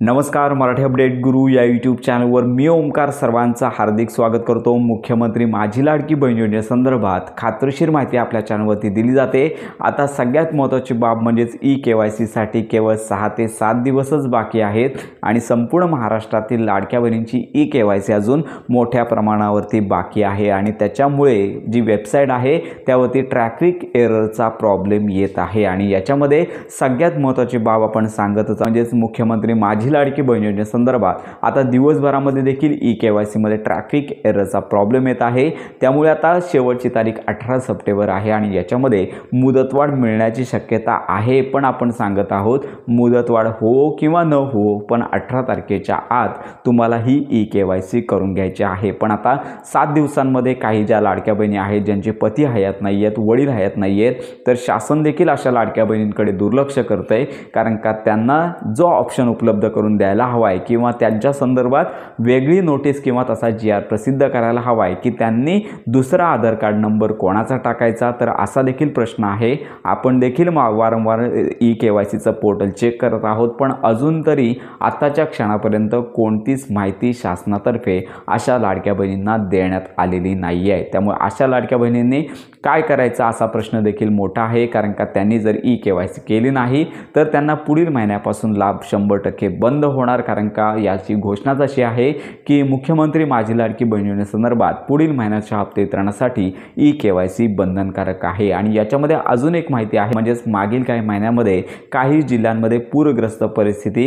नमस्कार, मराठी अपडेट गुरु या यूट्यूब चॅनलवर मी ओमकार सर्वांचं हार्दिक स्वागत करतो। मुख्यमंत्री माझी लाडकी बहीण योजनेसंदर्भात खात्रीशीर माहिती आपल्या चॅनलवरती दिली जाते। आता सगळ्यात महत्त्वाची बाब म्हणजेच ई-KYC साठी केवळ 6 ते 7 दिवसच बाकी आहेत आणि संपूर्ण महाराष्ट्रातील लाडक्या बहिणींची ई-KYC अजून मोठ्या प्रमाणावरती बाकी आहे आणि त्याच्यामुळे जी वेबसाईट आहे त्यावरती ट्रॅफिक एररचा प्रॉब्लेम येत आहे आणि याच्यामध्ये सगळ्यात महत्त्वाची बाब आपण सांगतच म्हणजेच मुख्यमंत्री माझी लाडकी बहीण योजनेसंदर्भात आता दिवसभरामध्ये देखील ई-KYC मध्ये ट्रॅफिक एररचा प्रॉब्लेम येत आहे। त्यामुळे आता शेवटची तारीख 18 सप्टेंबर आहे आणि याच्यामध्ये मुदतवाढ मिळण्याची शक्यता आहे, पण आपण सांगत आहोत मुदतवाढ हो किंवा न हो, पण 18 तारखेच्या आत तुम्हाला ही ई-KYC करून घ्यायची आहे। पण आता 7 दिवसांमध्ये काही ज्या लाडक्या बहिणी आहेत ज्यांचे पती हयात नाही आहेत, वडील हयात नाही आहेत, तर शासन देखील अशा लाडक्या बहिणींकडे दुर्लक्ष करते, कारण का त्यांना जो ऑप्शन उपलब्ध करून द्यायला हवा आहे किंवा त्यांच्या संदर्भात वेगळी नोटीस किंवा तसा GR प्रसिद्ध करायला हवा आहे की त्यांनी दुसरा आधार कार्ड नंबर कोणाचा टाकायचा। तर असा देखील प्रश्न आहे। आपण देखील वारंवार ई-KYCचं पोर्टल चेक करत आहोत, पण अजून तरी आताच्या क्षणापर्यंत कोणतीच माहिती शासनातर्फे अशा लाडक्या बहिणींना देण्यात आलेली नाही आहे। त्यामुळे अशा लाडक्या बहिणींनी काय करायचं असा प्रश्न देखील मोठा आहे, कारण का त्यांनी जर ई-KYC केली नाही तर त्यांना पुढील महिन्यापासून लाभ 100% बंद होणार। कारण का याची घोषणाच अशी आहे की मुख्यमंत्री माझी लाडकी बहीण योजनेसंदर्भात पुढील महिन्याच्या हप्ते वितरणासाठी ई-KYC बंधनकारक आहे। आणि याच्यामध्ये अजून एक माहिती आहे, म्हणजेच मागील काही महिन्यामध्ये काही जिल्ह्यांमध्ये पूरग्रस्त परिस्थिती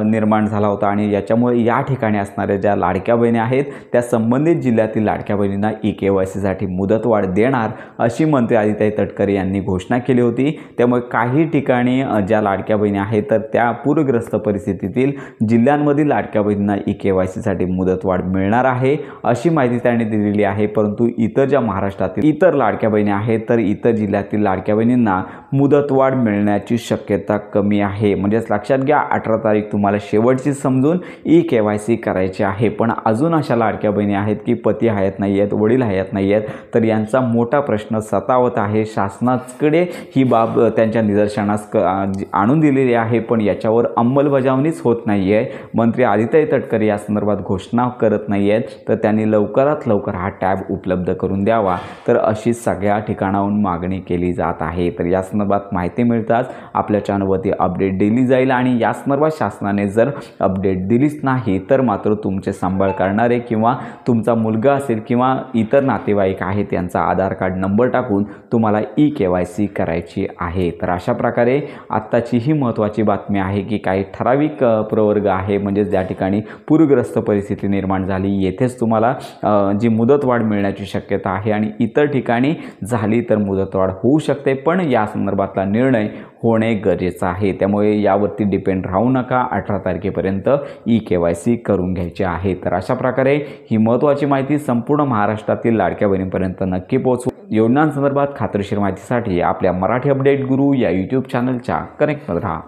निर्माण झाला होता आणि याच्यामुळे या ठिकाणी असणाऱ्या ज्या लाडक्या बहिणी आहेत त्या संबंधित जिल्ह्यातील लाडक्या बहिणींना ई-KYC साठी मुदतवाढ देणार अशी मंत्री आदित्य तटकरे यांनी घोषणा केली होती। त्यामुळे काही ठिकाणी ज्या लाडक्या बहिणी आहेत तर त्या पूरग्रस्त परिस्थितीतील जिल्ह्यांमधील लाडक्या बहिणींना ई-KYC साठी मुदतवाढ मिळणार आहे अशी माहिती त्यांनी दिलेली आहे। परंतु इतर ज्या महाराष्ट्रातील इतर लाडक्या बहिणी आहेत तर इतर जिल्ह्यातील लाडक्या बहिणींना मुदतवाढ मिळण्याची शक्यता कमी आहे। म्हणजेच लक्षात घ्या, 18 तारीख तुम्हाला शेवटची समजून ई-KYC करायची आहे। पण अजून अशा लाडक्या बहिणी आहेत की पती हयात नाही आहेत, वडील हयात नाही आहेत, तर यांचा मोठा प्रश्न सतावत आहे। शासनाकडे ही बाब त्यांच्या निदर्शनास आणून दिलेली आहे, पण याच्यावर अंमलबजावणीच होत नाही आहे। मंत्री आदित्य तटकरे या संदर्भात घोषणा करत नाही आहेत, तर त्यांनी लवकरात लवकर हा टॅब उपलब्ध करून द्यावा, तर अशी सगळ्या ठिकाणाहून मागणी केली जात आहे। तर या संदर्भात माहिती मिळताच आपल्या चॅनलवरती अपडेट दिली जाईल आणि या संदर्भात शासनाने जर अपडेट दिलीच नाही तर मात्र तुमचे सांभाळ करणारे किंवा तुमचा मुलगा असेल किंवा इतर नातेवाईक आहेत यांचा आधार कार्ड नंबर टाकून तुम्हाला ई-KYC करायची आहे। तर अशा प्रकारे आत्ताची ही महत्त्वाची बातमी आहे की काही ठराविक प्रवर्ग आहे, म्हणजे ज्या ठिकाणी पूरग्रस्त परिस्थिती निर्माण झाली येथेच तुम्हाला जी मुदतवाढ मिळण्याची शक्यता आहे आणि इतर ठिकाणी झाली तर मुदतवाढ होऊ शकते, पण या संदर्भातला निर्णय होणे गरजेचं आहे। त्यामुळे यावरती डिपेंड राहू नका, 18 तारखेपर्यंत ई-KYC करून घ्यायचे आहे। तर अशा प्रकारे ही महत्त्वाची माहिती संपूर्ण महाराष्ट्रातील लाडक्या बहिणींपर्यंत नक्की पोहोचवा। योजनांसंदर्भात खात्रीशीर माहितीसाठी आपल्या मराठी अपडेट गुरु या यूट्यूब चॅनलच्या कनेक्टमध्ये राहा।